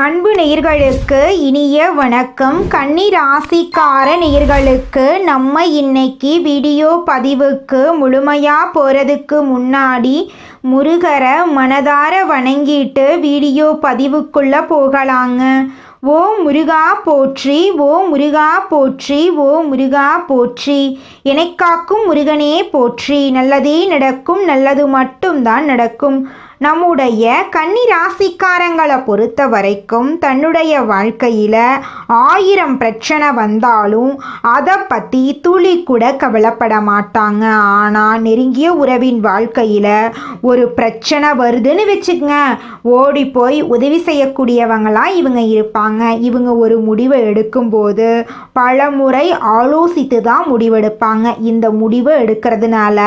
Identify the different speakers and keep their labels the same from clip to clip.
Speaker 1: அன்பு நேயர்களுக்கு இனிய வணக்கம். கன்னி ராசிக்கார நேயர்களுக்கு நம்ம இன்னைக்கு வீடியோ பதிவுக்கு முழுமையாக போகிறதுக்கு முன்னாடி முருகரை மனதார வணங்கிட்டு வீடியோ பதிவுக்குள்ளே போகலாங்க. ஓ முருகா போற்றி, ஓ முருகா போற்றி, ஓ முருகா போற்றி, எனக்காக்கும் முருகனே போற்றி. நல்லதே நடக்கும், நல்லது மட்டும்தான் நடக்கும். நம்முடைய கன்னி ராசிக்காரங்களை பொறுத்த வரைக்கும் தன்னுடைய வாழ்க்கையில் 1000 பிரச்சனை வந்தாலும் அதை பற்றி துளி கூட கவலைப்பட மாட்டாங்க. ஆனால் நெருங்கிய உறவின் வாழ்க்கையில் ஒரு பிரச்சனை வருதுன்னு வச்சுக்கங்க, ஓடி போய் உதவி செய்யக்கூடியவங்களாம் இவங்க இருப்பாங்க. இவங்க ஒரு முடிவை எடுக்கும்போது பல முறை ஆலோசித்து தான் முடிவெடுப்பாங்க. இந்த முடிவை எடுக்கிறதுனால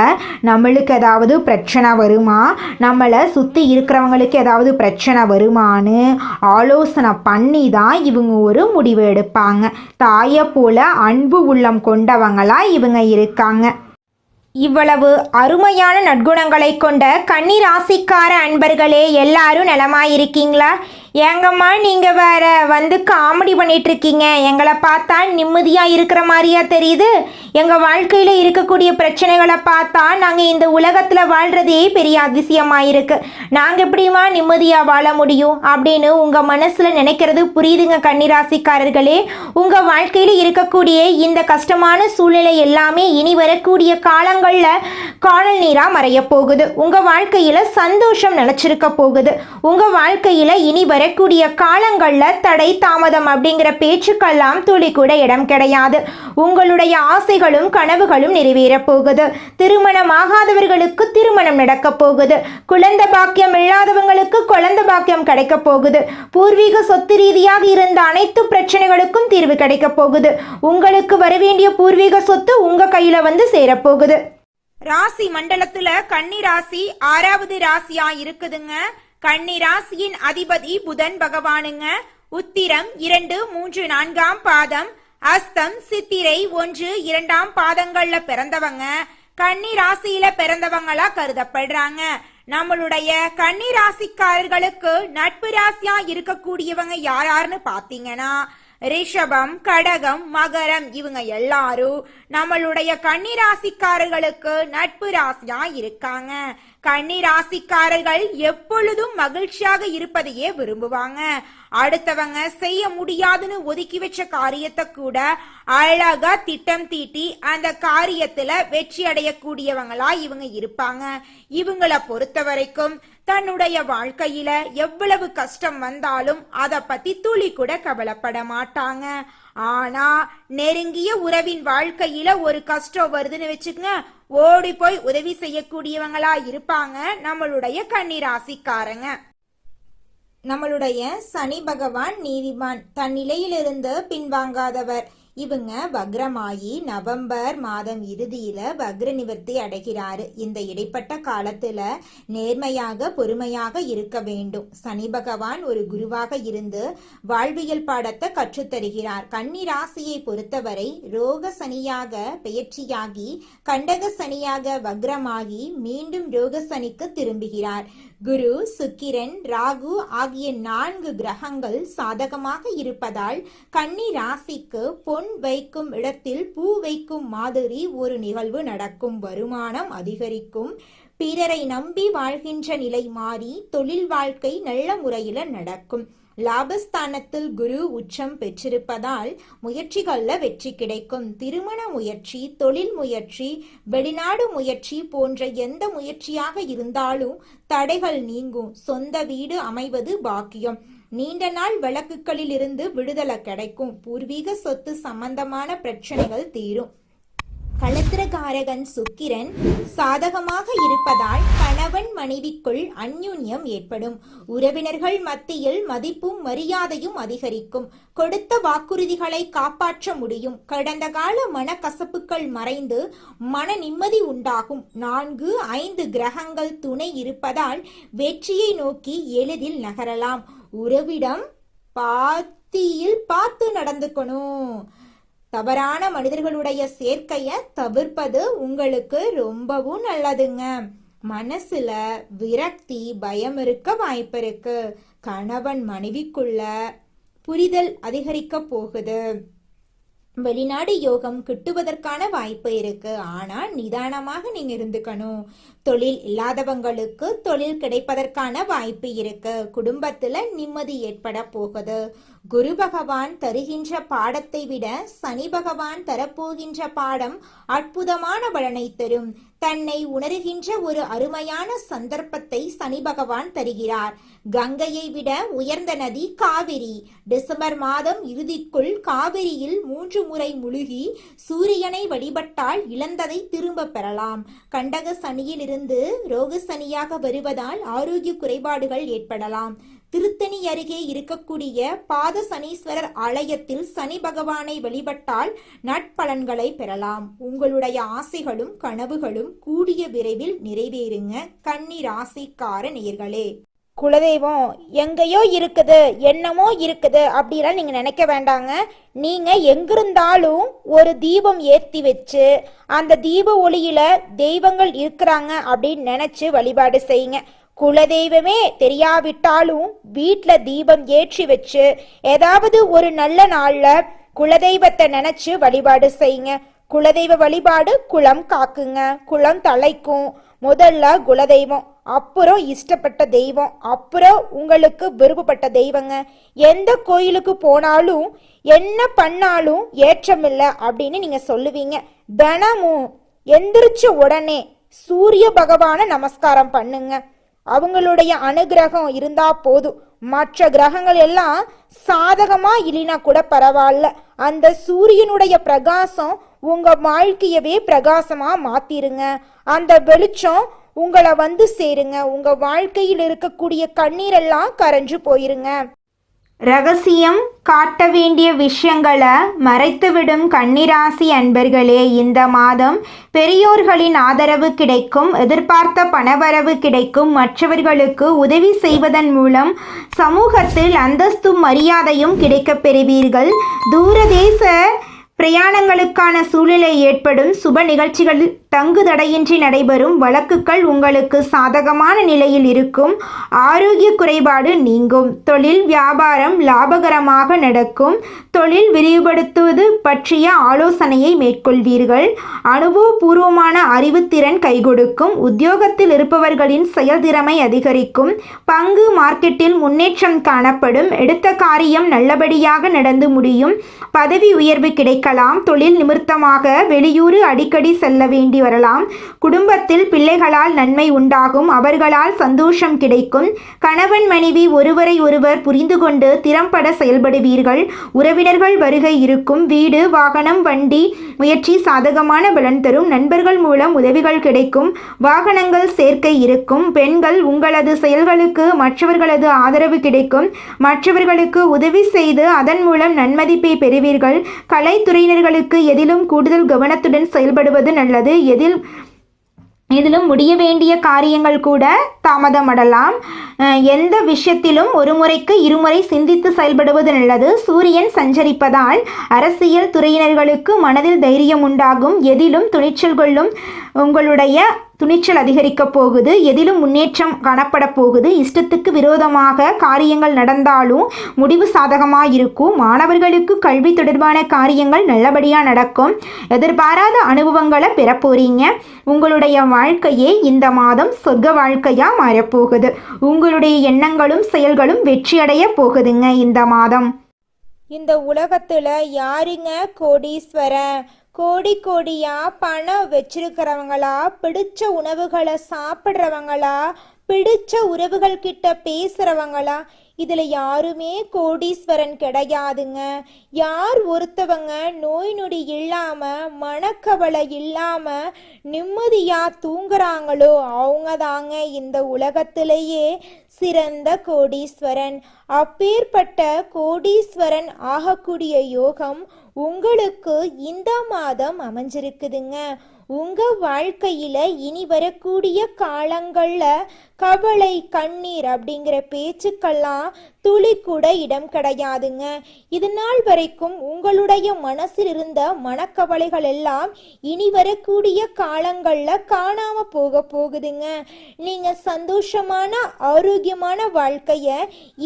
Speaker 1: நம்மளுக்கு ஏதாவது பிரச்சனை வருமா, நம்மளை சுற்றி இருக்கிறவங்களுக்கு ஏதாவது பிரச்சனை வருமானு ஆலோசனை பண்ணி தான் இவங்க ஒரு முடிவு எடுப்பாங்க. தாயை போல அன்பு உள்ளம் கொண்டவங்களா இவங்க இருக்காங்க. இவ்வளவு அருமையான நற்குணங்களை கொண்ட கன்னி ராசிக்கார அன்பர்களே, எல்லாரும் நலமாயிருக்கீங்களா? ஏங்கம்மா நீங்கள் வேற வந்து காமெடி பண்ணிகிட்ருக்கீங்க, எங்களை பார்த்தா நிம்மதியாக இருக்கிற மாதிரியா தெரியுது? எங்கள் வாழ்க்கையில் இருக்கக்கூடிய பிரச்சனைகளை பார்த்தா நாங்கள் இந்த உலகத்தில் வாழ்கிறதே பெரிய அதிசயமாக இருக்குது, நாங்கள் எப்படிமா நிம்மதியாக வாழ முடியும் அப்படின்னு உங்கள் மனசில் நினைக்கிறது புரியுதுங்க கன்னிராசிக்காரர்களே. உங்கள் வாழ்க்கையில் இருக்கக்கூடிய இந்த கஷ்டமான சூழ்நிலை எல்லாமே இனி வரக்கூடிய காலங்களில் காணல் நீராக மறைய போகுது. உங்கள் வாழ்க்கையில் சந்தோஷம் நிலச்சிருக்க போகுது. உங்கள் வாழ்க்கையில் இனி வரக்கூடிய காலங்களில் தடை தாமதம் அப்படிங்கிற பேச்சுக்கெல்லாம் துளி கூட இடம் கிடையாது. உங்களுடைய ஆசைகளும் கனவுகளும் நிறைவேற போகுது. திருமணமாகாதவர்களுக்கு திருமணம் நடக்க போகுது. குழந்தை பாக்கியம் இல்லாதவங்களுக்கு குழந்தை பாக்கியம் கிடைக்க போகுது. பூர்வீக சொத்து ரீதியாக இருந்த அனைத்து பிரச்சனைகளுக்கும் தீர்வு கிடைக்க போகுது. உங்களுக்கு வரவேண்டிய பூர்வீக சொத்து உங்க கையில வந்து சேரப்போகுது. ராசி மண்டலத்துல கன்னி ராசி 6வது ராசியா இருக்குதுங்க. கன்னி ராசியின் அதிபதி புதன் பகவானுங்க. உத்திரம் 2, 3, 4ஆம் பாதம், அஸ்தம், சித்திரை 1, 2ஆம் பாதங்கள்ல பிறந்தவங்க கன்னி ராசியில பிறந்தவங்களா கருதப்படுறாங்க. நம்மளுடைய கன்னி ராசிக்காரர்களுக்கு நட்பு ராசியா இருக்கக்கூடியவங்க யாருன்னு பாத்தீங்கன்னா ரிஷபம், கடகம், மகரம், இவங்க எல்லாரும் நம்மளுடைய கன்னி ராசிக்காரர்களுக்கு நட்பு ராசியா இருக்காங்க. கன்னி ராசிக்காரர்கள் எப்பொழுதும் மகிழ்ச்சியாக இருப்பதையே விரும்புவாங்க. அடுத்தவங்க செய்ய முடியாதுன்னு ஒதுக்கி வச்ச காரியத்தை கூட அழகா திட்டம் தீட்டி அந்த காரியத்துல வெற்றி அடையக்கூடியவங்களா இவங்க இருப்பாங்க. இவங்களை பொறுத்த வரைக்கும் தன்னுடைய வாழ்க்கையில எவ்வளவு கஷ்டம் வந்தாலும் அதை பத்தி துளி கூட கவலைப்பட மாட்டாங்க. ஆனா நெருங்கிய உறவின் வாழ்க்கையில ஒரு கஷ்டம் வருதுன்னு வச்சுக்கங்க, ஓடி போய் உதவி செய்யக்கூடியவங்களா இருப்பாங்க நம்மளுடைய கன்னி ராசிக்காரங்க. நம்மளுடைய சனி பகவான் நீதிமான், தன் நிலையிலிருந்து பின்வாங்காதவர். இவங்க வக்ரமாயி நவம்பர் மாதம் இறுதியில வக்ர நிவர்த்தி அடைகிறாரு. இந்த இடைப்பட்ட காலத்துல நேர்மையாக பொறுமையாக இருக்க வேண்டும். சனி பகவான் ஒரு குருவாக இருந்து வாழ்வியல் பாடத்தை கற்றுத்தருகிறார். கன்னி ராசியை பொறுத்தவரை ரோக சனியாக பெயர்ச்சியாகி கண்டக சனியாக வக்ரமாகி மீண்டும் ரோக சனிக்கு திரும்புகிறார். குரு, சுக்கிரன், ராகு ஆகிய 4 கிரகங்கள் சாதகமாக இருப்பதால் கன்னி ராசிக்கு பொன் வைக்கும் இடத்தில் பூ வைக்கும் மாதிரி ஒரு நிகழ்வு நடக்கும். வருமானம் அதிகரிக்கும். பிறரை நம்பி வாழ்கின்ற நிலை மாறி தொழில் வாழ்க்கை நல்ல முறையில நடக்கும். லாபஸ்தானத்தில் குரு உச்சம் பெற்றிருப்பதால் முயற்சிகள்ல வெற்றி கிடைக்கும். திருமண முயற்சி, தொழில் முயற்சி, வெளிநாடு முயற்சி போன்ற எந்த முயற்சியாக இருந்தாலும் தடைகள் நீங்கும். சொந்த வீடு அமைவது பாக்கியம். நீண்ட நாள் வழக்குகளில் இருந்து விடுதலை கிடைக்கும். பூர்வீக சொத்து சம்பந்தமான பிரச்சனைகள் தீரும். களத்திரகாரகன் சுக்கிரன் சாதகமாக இருப்பதால் கணவன் மனைவிக்குள் அந்யுன்யம் ஏற்படும். உறவினர்கள் மத்தியில் மதிப்பும் மரியாதையும் அதிகரிக்கும். கொடுத்த வாக்குறுதிகளை காப்பாற்ற முடியும். கடந்த கால மனக்கசப்புகள் மறைந்து மன நிம்மதி உண்டாகும். 4, 5 கிரகங்கள் துணை இருப்பதால் வெற்றியை நோக்கி எளிதில் நகரலாம். உறவிடம் பாத்தியில் பார்த்து நடந்துக்கணும். தவறான மனிதர்களுடைய சேர்க்கையை தவிர்ப்பது உங்களுக்கு ரொம்பவும் நல்லதுங்க. மனசுல விரக்தி, பயம் இருக்க வாய்ப்பு இருக்கு. கணவன் மனைவிக்குள்ள புரிதல் அதிகரிக்க போகுது. வெளிநாடு யோகம் கிட்டுவதற்கான வாய்ப்பு இருக்கு. ஆனா நிதானமாக நீங்க இருந்துக்கணும். தொழில் இல்லாதவங்களுக்கு தொழில் கிடைப்பதற்கான வாய்ப்பு இருக்கு. குடும்பத்துல நிம்மதி ஏற்பட போகுது. குரு பகவான் தருகின்ற பாடத்தை விட சனி பகவான் தரப்போகின்ற பாடம் அற்புதமான பலனை தரும். தன்னை உணர்கின்ற ஒரு அருமையான சந்தர்ப்பத்தை சனி பகவான் தருகிறார். கங்கையை விட உயர்ந்த நதி காவிரி. டிசம்பர் மாதம் இறுதிக்குள் காவிரியில் 3 முறை முழுகி சூரியனை வழிபட்டால் இழந்ததை திரும்ப பெறலாம். கண்டக சனியில் இருந்து ரோக சனியாக வருவதால் ஆரோக்கிய குறைபாடுகள் ஏற்படலாம். திருத்தணி அருகே இருக்கக்கூடிய பாத சனீஸ்வரர் ஆலயத்தில் சனி பகவானை வழிபட்டால் நட்பலன்களை பெறலாம். உங்களுடைய ஆசைகளும் கனவுகளும் கூடிய விரைவில் நிறைவேறுங்க. கன்னி ராசிக்கார நேயர்களே, குலதெய்வம் எங்கேயோ இருக்குது, என்னமோ இருக்குது அப்படிலாம் நீங்க நினைக்க வேண்டாங்க. நீங்க எங்கிருந்தாலும் ஒரு தீபம் ஏற்றி வச்சு அந்த தீப ஒளியில தெய்வங்கள் இருக்கிறாங்க அப்படின்னு நினைச்சு வழிபாடு செய்யுங்க. குலதெய்வமே தெரியாவிட்டாலும் வீட்டில் தீபம் ஏற்றி வச்சு ஏதாவது ஒரு நல்ல நாள்ல குலதெய்வத்தை நினைச்சு வழிபாடு செய்யுங்க. குலதெய்வ வழிபாடு குலம் காக்குங்க, குலம் தலைக்கும். முதல்ல குலதெய்வம், அப்புறம் இஷ்டப்பட்ட தெய்வம், அப்புறம் உங்களுக்கு விருப்பப்பட்ட தெய்வங்க. எந்த கோயிலுக்கு போனாலும் என்ன பண்ணாலும் ஏற்றமில்லை அப்படின்னு நீங்க சொல்லுவீங்க. தினமும் எந்திரிச்ச உடனே சூரிய பகவான நமஸ்காரம் பண்ணுங்க. அவங்களுடைய அனுகிரகம் இருந்தா போதும். மற்ற கிரகங்கள் எல்லாம் சாதகமா இல்லைனா கூட பரவாயில்ல. அந்த சூரியனுடைய பிரகாசம் உங்க வாழ்க்கையவே பிரகாசமா மாத்திருங்க. அந்த வெளிச்சம் உங்களை வந்து சேருங்க. உங்க வாழ்க்கையில் இருக்கக்கூடிய கண்ணீரெல்லாம் கரைஞ்சு போயிருங்க. ரகசியம் காட்ட வேண்டிய விஷயங்களை மறைத்துவிடும் கன்னிராசி அன்பர்களே, இந்த மாதம் பெரியோர்களின் ஆதரவு கிடைக்கும். எதிர்பார்த்த பணவரவு கிடைக்கும். மற்றவர்களுக்கு உதவி செய்வதன் மூலம் சமூகத்தில் அந்தஸ்தும் மரியாதையும் கிடைக்கப் பெறுவீர்கள். தூரதேச பிரயாணங்களுக்கான சூழ்நிலை ஏற்படும். சுப நிகழ்ச்சிகள் தங்கு தடையின்றி நடைபெறும். வழக்குகள் உங்களுக்கு சாதகமான நிலையில் இருக்கும். ஆரோக்கிய குறைபாடு நீங்கும். தொழில் வியாபாரம் லாபகரமாக நடக்கும். தொழில் விரிவுபடுத்துவது பற்றிய ஆலோசனையை மேற்கொள்வீர்கள். அனுபவபூர்வமான அறிவுத்திறன் கைகொடுக்கும். உத்தியோகத்தில் இருப்பவர்களின் செயல்திறமை அதிகரிக்கும். பங்கு மார்க்கெட்டில் முன்னேற்றம் காணப்படும். எடுத்த காரியம் நல்லபடியாக நடந்து முடியும். பதவி உயர்வு கிடைக்கலாம். தொழில் நிமித்தமாக வெளியூர் அடிக்கடி செல்ல வேண்டி வரலாம். குடும்பத்தில் பிள்ளைகளால் நன்மை உண்டாகும். அவர்களால் சந்தோஷம் கிடைக்கும். கணவன் மனைவி ஒருவரை ஒருவர் புரிந்து கொண்டு திறம்பட செயல்படுவீர்கள். உறவினர்கள் வருகை இருக்கும். வீடு வாகனம் வண்டி முயற்சி சாதகமான பலன் தரும். நண்பர்கள் மூலம் உதவிகள் கிடைக்கும். வாகனங்கள் சேர்க்கை இருக்கும். பெண்கள் உங்களது செயல்களுக்கு மற்றவர்களது ஆதரவு கிடைக்கும். மற்றவர்களுக்கு உதவி செய்து அதன் மூலம் நன்மதிப்பை பெறுவீர்கள். கலைத்துறையினர்களுக்கு எதிலும் கூடுதல் கவனத்துடன் செயல்படுவது நல்லது. எதிலும் முடிய வேண்டிய காரியங்கள் கூட தாமதமடலாம். எந்த விஷயத்திலும் ஒரு முறைக்கு இருமுறை சிந்தித்து செயல்படுவது நல்லது. சூரியன் சஞ்சரிப்பதால் அரசியல் துறையினர்களுக்கு மனதில் தைரியம் உண்டாகும். எதிலும் துணிச்சல் கொள்ளும். உங்களுடைய துணிச்சல் அதிகரிக்க போகுது. எதிலும் முன்னேற்றம் காணப்பட போகுது. இஷ்டத்துக்கு விரோதமாக காரியங்கள் நடந்தாலும் முடிவு சாதகமாக இருக்கும். மாணவர்களுக்கு கல்வி தொடர்பான காரியங்கள் நல்லபடியாக நடக்கும். எதிர்பாராத அனுபவங்களை பெற போறீங்க. உங்களுடைய வாழ்க்கையே இந்த மாதம் சொர்க்க வாழ்க்கையாக மாறப்போகுது. உங்களுடைய எண்ணங்களும் செயல்களும் வெற்றியடைய போகுதுங்க இந்த மாதம். இந்த உலகத்துல யாருங்க கோடீஸ்வரன்? கோடியா பணம் வச்சிருக்கிறவங்களா, பிடிச்ச உணவுகளை சாப்பிட்றவங்களா, பிடிச்ச உறவுகள் கிட்ட பேசுறவங்களா? இதுல யாருமே கோடீஸ்வரன் கிடையாதுங்க. யார் ஒருத்தவங்க நோய் நொடி இல்லாம மனக்கவலை இல்லாம நிம்மதியா தூங்குறாங்களோ அவங்க தாங்க இந்த உலகத்திலேயே சிறந்த கோடீஸ்வரன். அப்பேற்பட்ட கோடீஸ்வரன் ஆகக்கூடிய யோகம் உங்களுக்கு இந்த மாதம் அமைஞ்சிருக்குதுங்க. உங்கள் வாழ்க்கையில் இனி வரக்கூடிய காலங்களில் கவலை கண்ணீர் அப்படிங்கிற பேச்சுக்கெல்லாம் துளி கூட இடம் கிடையாதுங்க. இது நாள் வரைக்கும் உங்களுடைய மனசில் இருந்த மனக்கவலைகள் எல்லாம் இனி வரக்கூடிய காலங்களில் காணாம போகுதுங்க. நீங்கள் சந்தோஷமான ஆரோக்கியமான வாழ்க்கையை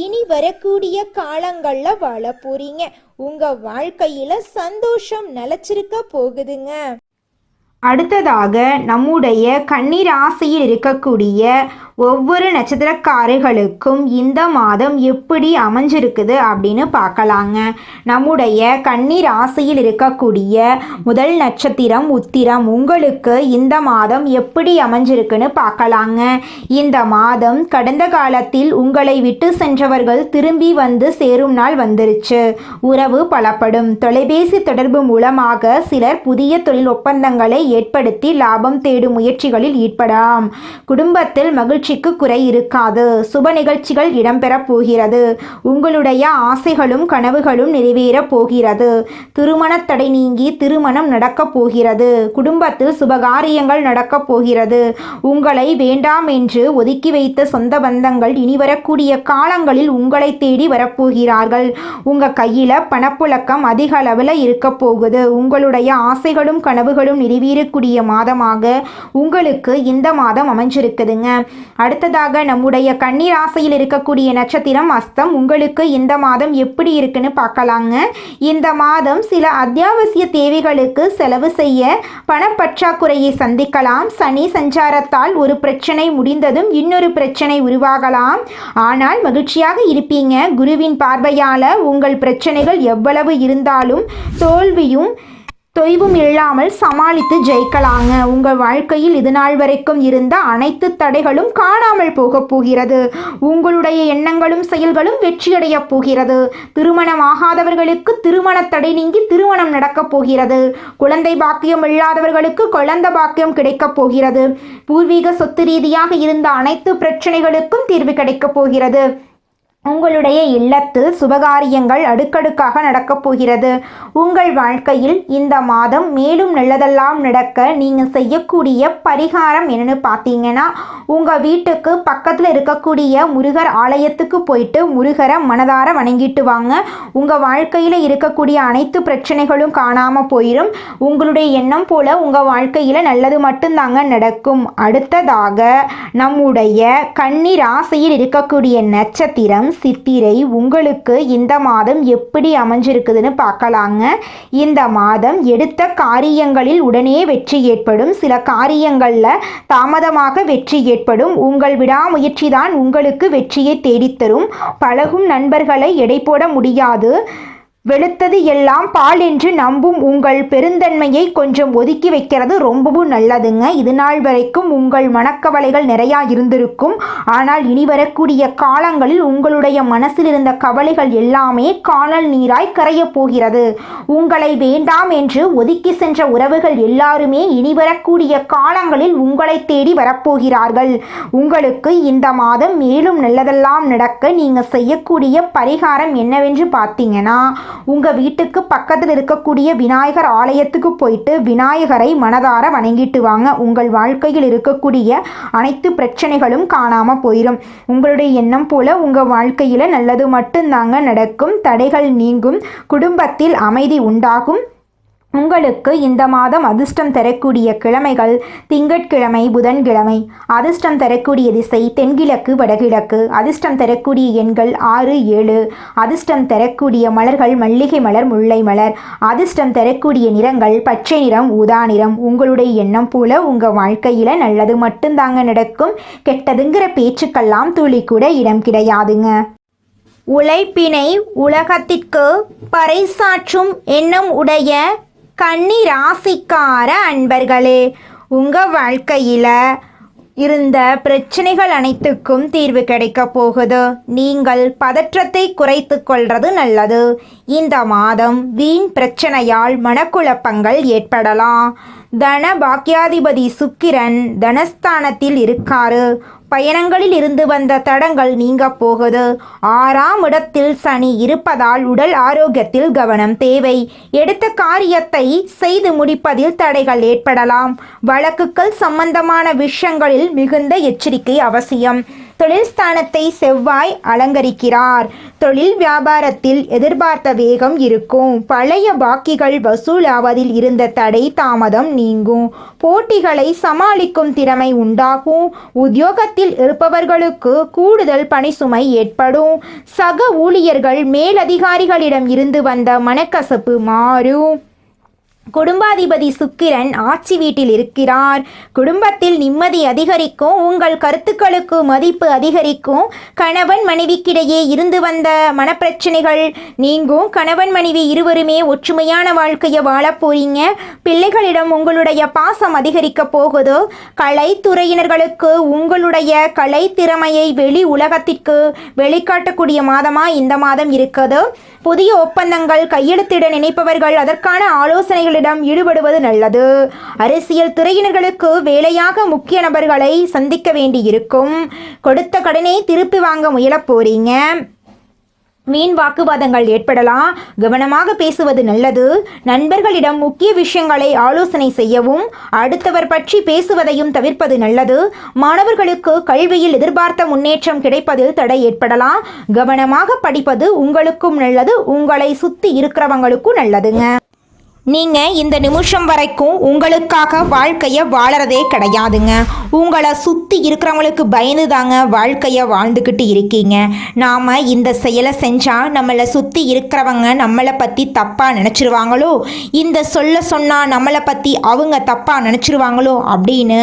Speaker 1: இனி வரக்கூடிய காலங்களில் வாழ போறீங்க. உங்கள் வாழ்க்கையில் சந்தோஷம் நிலைச்சிருக்க போகுதுங்க.
Speaker 2: அடுத்ததாக நம்முடைய கன்னி ராசியில் இருக்கக்கூடிய ஒவ்வொரு நட்சத்திரக்காரர்களுக்கும் இந்த மாதம் எப்படி அமைஞ்சிருக்குது அப்படின்னு பார்க்கலாங்க. நம்முடைய கன்னி ராசியில் இருக்கக்கூடிய முதல் நட்சத்திரம் உத்திரம். உங்களுக்கு இந்த மாதம் எப்படி அமைஞ்சிருக்குன்னு பார்க்கலாங்க. இந்த மாதம் கடந்த காலத்தில் உங்களை விட்டு சென்றவர்கள் திரும்பி வந்து சேரும் நாள் வந்துருச்சு. உறவு பலப்படும். தொலைபேசி தொடர்பு மூலமாக சிலர் புதிய தொழில் ஒப்பந்தங்களை ஏற்படுத்தி லாபம் தேடும் முயற்சிகளில் ஈடுபடலாம். குடும்பத்தில் மகிழ்ச்சிக்கு குறை இருக்காது. சுப நிகழ்ச்சிகள் இடம்பெறப் போகிறது. உங்களுடைய ஆசைகளும் கனவுகளும் நிறைவேறப் போகிறது. திருமண தடை நீங்கி திருமணம் நடக்கப் போகிறது. குடும்பத்தில் சுபகாரியங்கள் நடக்கப் போகிறது. உங்களை வேண்டாம் என்று ஒதுக்கி வைத்த சொந்த பந்தங்கள் இனி வரக்கூடிய காலங்களில் உங்களை தேடி வரப்போகிறார்கள். உங்க கையில பணப்புழக்கம் அதிக அளவில் இருக்க போகுது. உங்களுடைய ஆசைகளும் கனவுகளும் நிறைவேறக்கூடிய மாதமாக உங்களுக்கு இந்த மாதம் அமைஞ்சிருக்குதுங்க. அடுத்ததாக நம்முடைய கன்னி ராசியில் இருக்கக்கூடிய நட்சத்திரம் அஸ்தம். உங்களுக்கு இந்த மாதம் எப்படி இருக்குன்னு பார்க்கலாங்க. இந்த மாதம் சில அத்தியாவசிய தேவைகளுக்கு செலவு செய்ய பணப்பற்றாக்குறையை சந்திக்கலாம். சனி சஞ்சாரத்தால் ஒரு பிரச்சனை முடிந்ததும் இன்னொரு பிரச்சனை உருவாகலாம். ஆனால் மகிழ்ச்சியாக இருப்பீங்க. குருவின் பார்வையால் உங்கள் பிரச்சனைகள் எவ்வளவு இருந்தாலும் தோல்வியும் தொய்வும் இல்லாமல் சமாளித்து ஜெயிக்கலாங்க. உங்கள் வாழ்க்கையில் இது நாள் வரைக்கும் இருந்த அனைத்து தடைகளும் காணாமல் போகப் போகிறது. உங்களுடைய எண்ணங்களும் செயல்களும் வெற்றியடைய போகிறது. திருமணமாகாதவர்களுக்கு திருமண தடை நீங்கி திருமணம் நடக்கப் போகிறது. குழந்தை பாக்கியம் இல்லாதவர்களுக்கு குழந்தை பாக்கியம் கிடைக்கப் போகிறது. பூர்வீக சொத்து ரீதியாக இருந்த அனைத்து பிரச்சனைகளுக்கும் தீர்வு கிடைக்கப் போகிறது. உங்களுடைய இல்லத்தில் சுபகாரியங்கள் அடுக்கடுக்காக நடக்கப் போகிறது. உங்கள் வாழ்க்கையில் இந்த மாதம் மேலும் நல்லதெல்லாம் நடக்க நீங்கள் செய்யக்கூடிய பரிகாரம் என்னன்னு பார்த்தீங்கன்னா, உங்கள் வீட்டுக்கு பக்கத்தில் இருக்கக்கூடிய முருகர் ஆலயத்துக்கு போயிட்டு முருகரை மனதார வணங்கிட்டு வாங்க. உங்கள் வாழ்க்கையில் இருக்கக்கூடிய அனைத்து பிரச்சனைகளும் காணாமல் போயிடும். உங்களுடைய எண்ணம் போல உங்கள் வாழ்க்கையில் நல்லது மட்டும்தாங்க நடக்கும். அடுத்ததாக நம்முடைய கன்னி ராசியில் இருக்கக்கூடிய நட்சத்திரம் சித்திரை. உங்களுக்கு இந்த மாதம் எப்படி அமைஞ்சிருக்குதுன்னு பார்க்கலாங்க. இந்த மாதம் எடுத்த காரியங்களில் உடனே வெற்றி ஏற்படும். சில காரியங்களில் தாமதமாக வெற்றி ஏற்படும். உங்கள் விடாமுயற்சி தான் உங்களுக்கு வெற்றியை தேடித்தரும். பழகும் நண்பர்களை எடை போட முடியாது. வெளுத்தது எல்லாம் பால் என்று நம்பும் உங்கள் பெருந்தன்மையை கொஞ்சம் ஒதுக்கி வைக்கிறது ரொம்பவும் நல்லதுங்க. இது நாள் வரைக்கும் உங்கள் மனக்கவலைகள் நிறையா இருந்திருக்கும். ஆனால் இனி வரக்கூடிய காலங்களில் உங்களுடைய மனசில் இருந்த கவலைகள் எல்லாமே காணல் நீராய் கரையப் போகிறது. உங்களை வேண்டாம் என்று ஒதுக்கி சென்ற உறவுகள் எல்லாருமே இனி வரக்கூடிய காலங்களில் உங்களை தேடி வரப்போகிறார்கள். உங்களுக்கு இந்த மாதம் மேலும் நல்லதெல்லாம் நடக்க நீங்கள் செய்யக்கூடிய பரிகாரம் என்னவென்று பார்த்தீங்கன்னா, உங்கள் வீட்டுக்கு பக்கத்தில் இருக்கக்கூடிய விநாயகர் ஆலயத்துக்கு போயிட்டு விநாயகரை மனதார வணங்கிட்டு வாங்க. உங்கள் வாழ்க்கையில் இருக்கக்கூடிய அனைத்து பிரச்சனைகளும் காணாமல் போயிடும். உங்களுடைய எண்ணம் போல உங்கள் வாழ்க்கையில் நல்லது மட்டும்தாங்க நடக்கும். தடைகள் நீங்கும். குடும்பத்தில் அமைதி உண்டாகும். உங்களுக்கு இந்த மாதம் அதிர்ஷ்டம் தரக்கூடிய கிழமைகள் திங்கட்கிழமை, புதன்கிழமை. அதிர்ஷ்டம் தரக்கூடிய திசை தென்கிழக்கு, வடகிழக்கு. அதிர்ஷ்டம் தரக்கூடிய எண்கள் 6, 7. அதிர்ஷ்டம் தரக்கூடிய மலர்கள் மல்லிகை மலர், முல்லை மலர். அதிர்ஷ்டம் தரக்கூடிய நிறங்கள் பச்சை நிறம், ஊதா நிறம். உங்களுடைய எண்ணம் போல உங்கள் வாழ்க்கையில் நல்லது மட்டும்தாங்க நடக்கும். கெட்டதுங்கிற பேச்சுக்கெல்லாம் துளி கூட இடம் கிடையாதுங்க.
Speaker 1: உழைப்பினை உலகத்திற்கு பறைசாற்றும் எண்ணம் உடைய கன்னி ராசிக்கார அன்பர்களே, உங்கள் வாழ்க்கையில் இருந்த பிரச்சனைகள் அனைத்துக்கும் தீர்வு கிடைக்க போகுது. நீங்கள் பதற்றத்தை குறைத்து கொள்வது நல்லது. இந்த மாதம் வீண் பிரச்சனையால் மனக்குழப்பங்கள் ஏற்படலாம். தன பாக்கியாதிபதி சுக்கிரன் தனஸ்தானத்தில் இருக்காரு.
Speaker 2: பயணங்களில் இருந்து வந்த தடங்கள் நீங்க போகுது. 6ஆம் இடத்தில் சனி இருப்பதால் உடல் ஆரோக்கியத்தில் கவனம் தேவை. எடுத்த காரியத்தை செய்து முடிப்பதில் தடைகள் ஏற்படலாம். வழக்குகள் சம்பந்தமான விஷயங்களில் மிகுந்த எச்சரிக்கை அவசியம். தொழில் ஸ்தானத்தை செவ்வாய் அலங்கரிக்கிறார். தொழில் வியாபாரத்தில் எதிர்பார்த்த வேகம் இருக்கும். பழைய பாக்கிகள் வசூலாவதில் இருந்த தடை தாமதம் நீங்கும். போட்டிகளை சமாளிக்கும் திறமை உண்டாகும். உத்தியோகத்தில் இருப்பவர்களுக்கு கூடுதல் பணிசுமை ஏற்படும். சக ஊழியர்கள் மேலதிகாரிகளிடம் இருந்து வந்த மனக்கசப்பு மாறும். குடும்பாதிபதி சுக்கிரன் ஆட்சி வீட்டில் இருக்கிறார். குடும்பத்தில் நிம்மதி அதிகரிக்கும். உங்கள் கருத்துக்களுக்கு மதிப்பு அதிகரிக்கும். கணவன் மனைவிக்கிடையே இருந்து வந்த மனப்பிரச்சனைகள் நீங்கும். கணவன் மனைவி இருவருமே ஒற்றுமையான வாழ்க்கையை வாழப் போறீங்க. பிள்ளைகளிடம் உங்களுடைய பாசம் அதிகரிக்க போகுது. கலைத்துறையினர்களுக்கு உங்களுடைய கலை திறமையை வெளி உலகத்திற்கு வெளிக்காட்டக்கூடிய மாதமாக இந்த மாதம் இருக்குது. புதிய ஒப்பந்தங்கள் கையெழுத்திட நினைப்பவர்கள் அதற்கான ஆலோசனைகளிடம் ஈடுபடுவது நல்லது. அரசியல் துறையினர்களுக்கு வேலையாக முக்கிய நபர்களை சந்திக்க வேண்டியிருக்கும். கொடுத்த கடனை திருப்பி வாங்க முயலப் போறீங்க. வீண் வாக்குவாதங்கள் ஏற்படலாம். கவனமாக பேசுவது நல்லது. நண்பர்களிடம் முக்கிய விஷயங்களை ஆலோசனை செய்யவும் அடுத்தவர் பற்றி பேசுவதையும் தவிர்ப்பது நல்லது. மாணவர்களுக்கு கல்வியில் எதிர்பார்த்த முன்னேற்றம் கிடைப்பதில் தடை ஏற்படலாம். கவனமாக படிப்பது உங்களுக்கும் நல்லது, உங்களை சுற்றி இருக்கிறவங்களுக்கும் நல்லதுங்க. நீங்கள் இந்த நிமிஷம் வரைக்கும் உங்களுக்காக வாழ்க்கையை வாழறதே கிடையாதுங்க. உங்களை சுற்றி இருக்கிறவங்களுக்கு பயந்து தாங்க வாழ்க்கையை வாழ்ந்துக்கிட்டு இருக்கீங்க. நாம் இந்த செயலை செஞ்சால் நம்மளை சுற்றி இருக்கிறவங்க நம்மளை பற்றி தப்பாக நினச்சிருவாங்களோ, இந்த சொன்னால் நம்மளை பற்றி அவங்க தப்பாக நினச்சிருவாங்களோ அப்படின்னு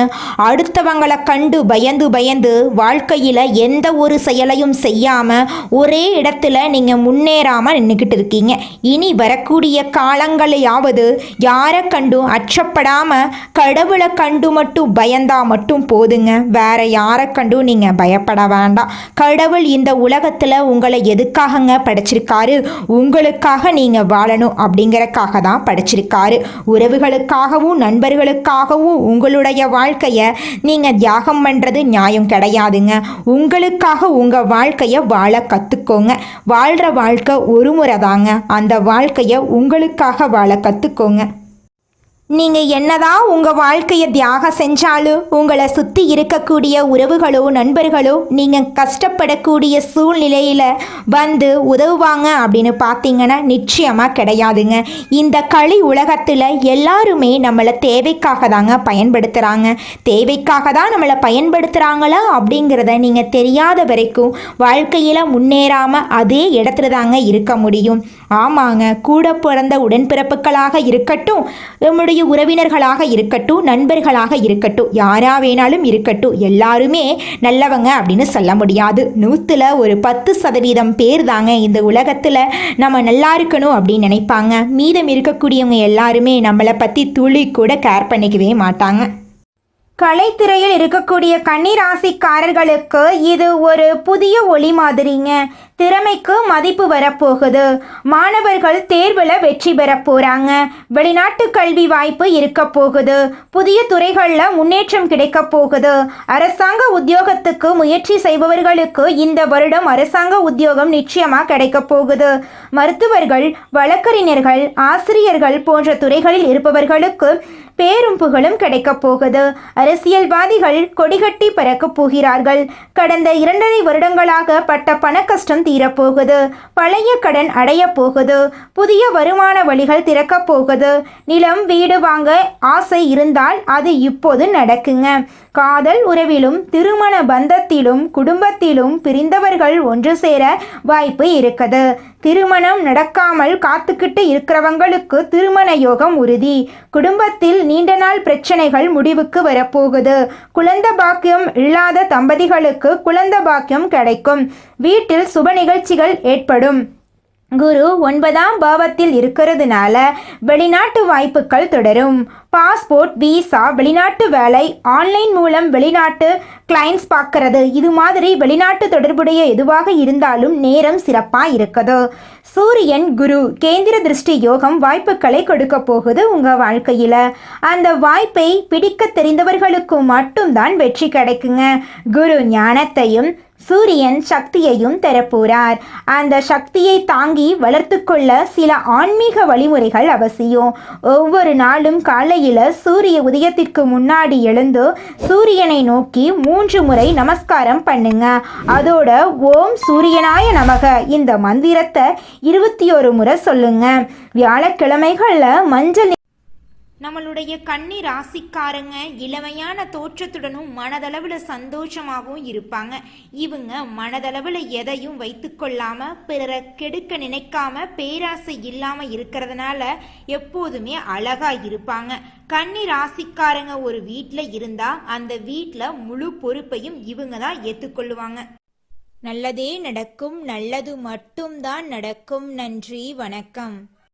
Speaker 2: அடுத்தவங்களை கண்டு பயந்து வாழ்க்கையில் எந்த ஒரு செயலையும் செய்யாமல் ஒரே இடத்துல நீங்கள் முன்னேறாமல் நின்றுக்கிட்டு இருக்கீங்க. இனி வரக்கூடிய காலங்களையாவது யாரை கண்டும் அச்சப்படாம கடவுளை கண்டு மட்டும் பயந்தா மட்டும் போதுங்க. வேற யாரை கண்டும் நீங்க பயப்பட வேண்டாம். கடவுள் இந்த உலகத்துல உங்களை எதுக்காகங்க படைச்சிருக்காரு? உங்களுக்காக நீங்க வாழணும் அப்படிங்கறக்காக தான் படைச்சிருக்காரு. உறவுகளுக்காகவும் நண்பர்களுக்காகவும் உங்களுடைய வாழ்க்கைய நீங்க தியாகம் பண்றது நியாயம் கிடையாதுங்க. உங்களுக்காக உங்க வாழ்க்கைய வாழ கத்துக்கோங்க. வாழ்ற வாழ்க்கை ஒரு முறை தாங்க. அந்த வாழ்க்கைய உங்களுக்காக வாழ கத்துக்கோங்க. நீங்கள் என்னதான் உங்கள் வாழ்க்கையை தியாகம் செஞ்சாலும் உங்களை சுற்றி இருக்கக்கூடிய உறவுகளோ நண்பர்களோ நீங்கள் கஷ்டப்படக்கூடிய சூழ்நிலையில் வந்து உதவுவாங்க அப்படின்னு பார்த்தீங்கன்னா நிச்சயமாக கிடையாதுங்க. இந்த களி உலகத்தில் எல்லாருமே நம்மளை தேவைக்காக தாங்க பயன்படுத்துகிறாங்க. தேவைக்காக தான் நம்மளை பயன்படுத்துகிறாங்களா அப்படிங்கிறத நீங்கள் தெரியாத வரைக்கும் வாழ்க்கையில் முன்னேறாமல் அதே இடத்துல தாங்க இருக்க முடியும். ஆமாங்க, கூட பிறந்த உடன்பிறப்புகளாக இருக்கட்டும், நம்முடைய உறவினர்களாக இருக்கட்டும், நண்பர்களாக இருக்கட்டும், யாரா வேணாலும் இருக்கட்டும், எல்லாருமே நல்லவங்க அப்படின்னு சொல்ல முடியாது. 100ல் ஒரு 10% பேர் தாங்க இந்த உலகத்தில் நம்ம நல்லா இருக்கணும் அப்படின்னு நினைப்பாங்க. மீதம் இருக்கக்கூடியவங்க எல்லாருமே நம்மளை பற்றி துளி கூட கேர் பண்ணிக்கவே மாட்டாங்க. கலைத்துறையில் இருக்கக்கூடிய கன்னிராசிக்காரர்களுக்கு இது ஒரு புதிய ஒளி மாதிரிங்க. திறமைக்கு மதிப்பு வரப்போகுது. மாணவர்கள் தேர்வில் வெற்றி பெற போகிறாங்க. வெளிநாட்டு கல்வி வாய்ப்பு இருக்க போகுது. புதிய துறைகளில் முன்னேற்றம் கிடைக்க போகுது. அரசாங்க உத்தியோகத்துக்கு முயற்சி செய்பவர்களுக்கு இந்த வருடம் அரசாங்க உத்தியோகம் நிச்சயமாக கிடைக்க போகுது. மருத்துவர்கள், வழக்கறிஞர்கள், ஆசிரியர்கள் போன்ற துறைகளில் இருப்பவர்களுக்கு பேரும் புகழும் கிடைக்கப் போகுது. அரசியல்வாதிகள் கொடிகட்டி பறக்கப் போகிறார்கள். கடந்த 2.5 வருடங்களாக பட்ட பண கஷ்டம் தீரப்போகுது. பழைய கடன் அடைய போகுது. புதிய வருமான வழிகள் திறக்கப் போகுது. நிலம், வீடு வாங்க ஆசை இருந்தால் அது இப்போது நடக்குங்க. காதல் உறவிலும் திருமண பந்தத்திலும் குடும்பத்திலும் பிரிந்தவர்கள் ஒன்று சேர வாய்ப்பு இருக்குது. திருமணம் நடக்காமல் காத்துக்கிட்டு இருக்கிறவங்களுக்கு திருமண யோகம் உறுதி. குடும்பத்தில் நீண்ட நாள் பிரச்சனைகள் முடிவுக்கு வரப்போகுது. குழந்தை பாக்கியம் இல்லாத தம்பதிகளுக்கு குழந்தை பாக்கியம் கிடைக்கும். வீட்டில் சுப நிகழ்ச்சிகள் ஏற்படும். குரு 9ஆம் பாவத்தில் இருக்கிறதுனால வெளிநாட்டு வாய்ப்புகள் தொடரும். பாஸ்போர்ட், விசா, வெளிநாட்டு வேலை, ஆன்லைன் மூலம் வெளிநாட்டு கிளைண்ட்ஸ் பார்க்கறது, இது மாதிரி வெளிநாட்டு தொடர்புடைய எதுவாக இருந்தாலும் நேரம் சிறப்பாக இருக்குது. சூரியன் குரு கேந்திர திருஷ்டி யோகம் வாய்ப்புகளை கொடுக்க போகுது உங்கள் வாழ்க்கையில். அந்த வாய்ப்பை பிடிக்க தெரிந்தவர்களுக்கு மட்டும்தான் வெற்றி கிடைக்குங்க. குரு ஞானத்தையும் சூரியன் சக்தியையும் தரப்போறார். அந்த சக்தியை தாங்கி வளர்த்து கொள்ள சில ஆன்மீக வழிமுறைகள் அவசியம். ஒவ்வொரு நாளும் காலையில் சூரிய உதயத்திற்கு முன்னாடி எழுந்து சூரியனை நோக்கி 3 முறை நமஸ்காரம் பண்ணுங்க. அதோட ஓம் சூரியனாய நமக இந்த மந்திரத்தை 21 முறை சொல்லுங்க. வியாழக்கிழமைகளில் மஞ்சள்
Speaker 1: நம்மளுடைய கன்னி ராசிக்காரங்க இளமையான தோற்றத்துடனும் மனதளவில் சந்தோஷமாகவும் இருப்பாங்க. இவங்க மனதளவில் எதையும் வைத்து கொள்ளாம பிறரை கெடுக்க நினைக்காம பேராசை இல்லாம இருக்கிறதுனால எப்போதுமே அழகா இருப்பாங்க. கன்னி ராசிக்காரங்க ஒரு வீட்டில் இருந்தா அந்த வீட்டில் முழு பொறுப்பையும் இவங்க தான் ஏற்றுக்கொள்ளுவாங்க. நல்லதே நடக்கும், நல்லது மட்டும்தான் நடக்கும். நன்றி, வணக்கம்.